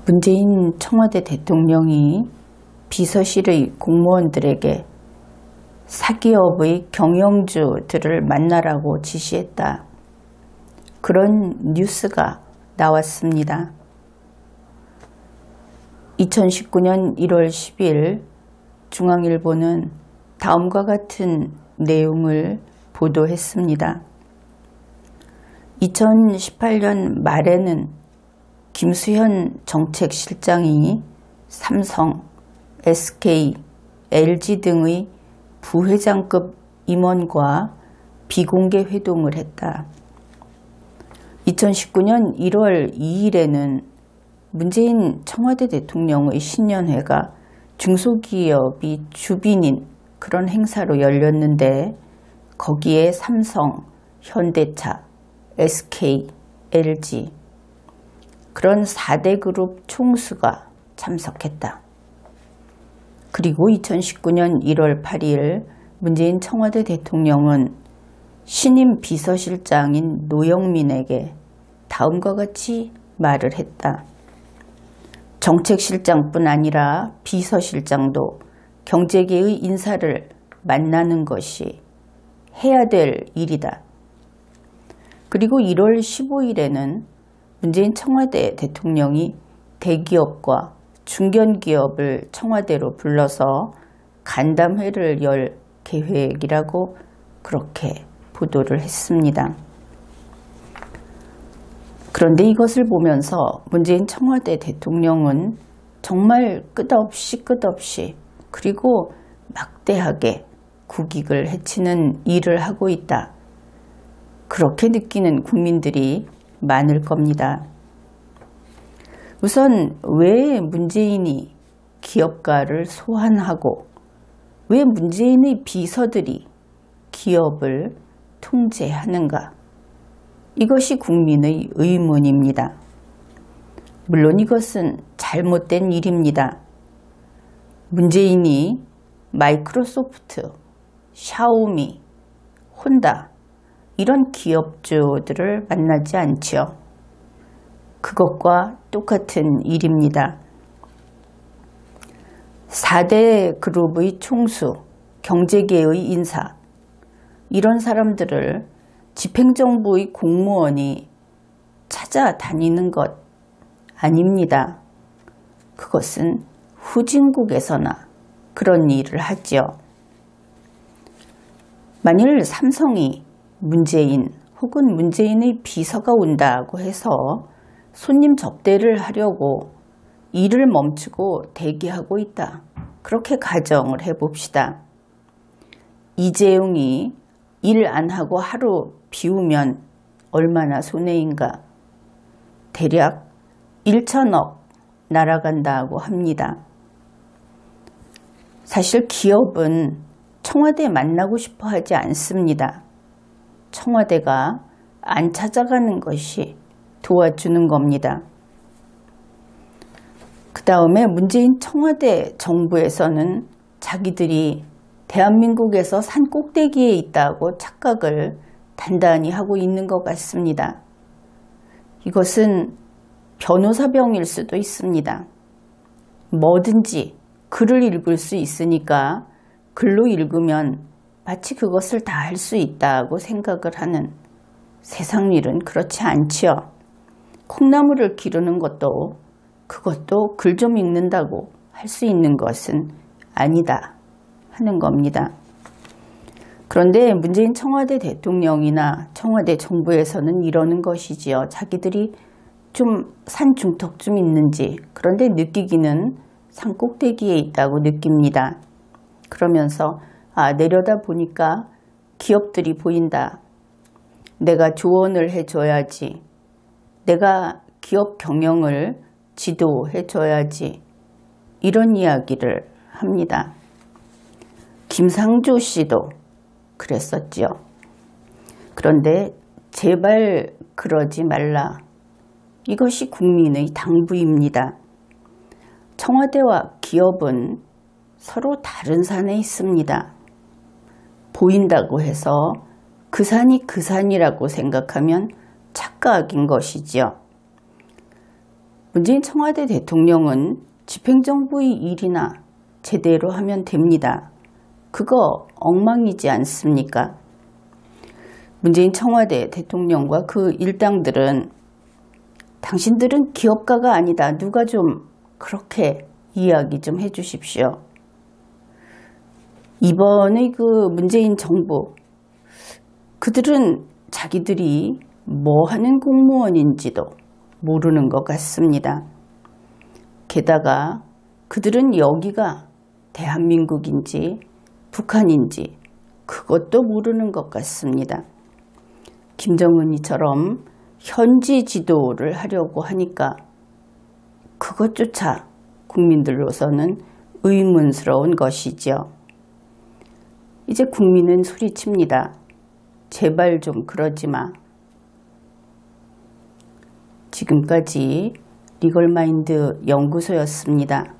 문재인 청와대 대통령이 비서실의 공무원들에게 사기업의 경영주들을 만나라고 지시했다. 그런 뉴스가 나왔습니다. 2019년 1월 10일 중앙일보는 다음과 같은 내용을 보도했습니다. 2018년 말에는 김수현 정책실장이 삼성, SK, LG 등의 부회장급 임원과 비공개 회동을 했다. 2019년 1월 2일에는 문재인 청와대 대통령의 신년회가 중소기업이 주빈인 그런 행사로 열렸는데 거기에 삼성, 현대차, SK, LG 그런 4대 그룹 총수가 참석했다. 그리고 2019년 1월 8일 문재인 청와대 대통령은 신임 비서실장인 노영민에게 다음과 같이 말을 했다. 정책실장뿐 아니라 비서실장도 경제계의 인사를 만나는 것이 해야 될 일이다. 그리고 1월 15일에는 문재인 청와대 대통령이 대기업과 중견기업을 청와대로 불러서 간담회를 열 계획이라고 그렇게 보도를 했습니다. 그런데 이것을 보면서 문재인 청와대 대통령은 정말 끝없이 그리고 막대하게 국익을 해치는 일을 하고 있다. 그렇게 느끼는 국민들이 많을 겁니다. 우선 왜 문재인이 기업가를 소환하고 왜 문재인의 비서들이 기업을 통제하는가? 이것이 국민의 의문입니다. 물론 이것은 잘못된 일입니다. 문재인이 마이크로소프트, 샤오미, 혼다 이런 기업주들을 만나지 않지요. 그것과 똑같은 일입니다. 4대 그룹의 총수, 경제계의 인사 이런 사람들을 집행정부의 공무원이 찾아다니는 것 아닙니다. 그것은 후진국에서나 그런 일을 하지요. 만일 삼성이 문재인 혹은 문재인의 비서가 온다고 해서 손님 접대를 하려고 일을 멈추고 대기하고 있다. 그렇게 가정을 해봅시다. 이재용이 일 안 하고 하루 비우면 얼마나 손해인가? 대략 1천억 날아간다고 합니다. 사실 기업은 청와대 만나고 싶어 하지 않습니다. 청와대가 안 찾아가는 것이 도와주는 겁니다. 그 다음에 문재인 청와대 정부에서는 자기들이 대한민국에서 산 꼭대기에 있다고 착각을 단단히 하고 있는 것 같습니다. 이것은 변호사병일 수도 있습니다. 뭐든지 글을 읽을 수 있으니까 글로 읽으면 마치 그것을 다 할 수 있다고 생각을 하는 세상 일은 그렇지 않지요. 콩나물을 기르는 것도 그것도 글 좀 읽는다고 할 수 있는 것은 아니다 하는 겁니다. 그런데 문재인 청와대 대통령이나 청와대 정부에서는 이러는 것이지요. 자기들이 좀 산 중턱쯤 있는지 그런데 느끼기는 산 꼭대기에 있다고 느낍니다. 그러면서 내려다 보니까 기업들이 보인다. 내가 조언을 해줘야지. 내가 기업 경영을 지도해줘야지. 이런 이야기를 합니다. 김상조 씨도 그랬었지요. 그런데 제발 그러지 말라. 이것이 국민의 당부입니다. 청와대와 기업은 서로 다른 산에 있습니다. 보인다고 해서 그 산이 그 산이라고 생각하면 착각인 것이지요. 문재인 청와대 대통령은 집행정부의 일이나 제대로 하면 됩니다. 그거 엉망이지 않습니까? 문재인 청와대 대통령과 그 일당들은 당신들은 기업가가 아니다. 누가 좀 그렇게 이야기 좀 해주십시오. 이번의 그 문재인 정부, 그들은 자기들이 뭐 하는 공무원인지도 모르는 것 같습니다. 게다가 그들은 여기가 대한민국인지 북한인지 그것도 모르는 것 같습니다. 김정은이처럼 현지 지도를 하려고 하니까 그것조차 국민들로서는 의문스러운 것이죠. 이제 국민은 소리칩니다. 제발 좀 그러지 마. 지금까지 리걸마인드 연구소였습니다.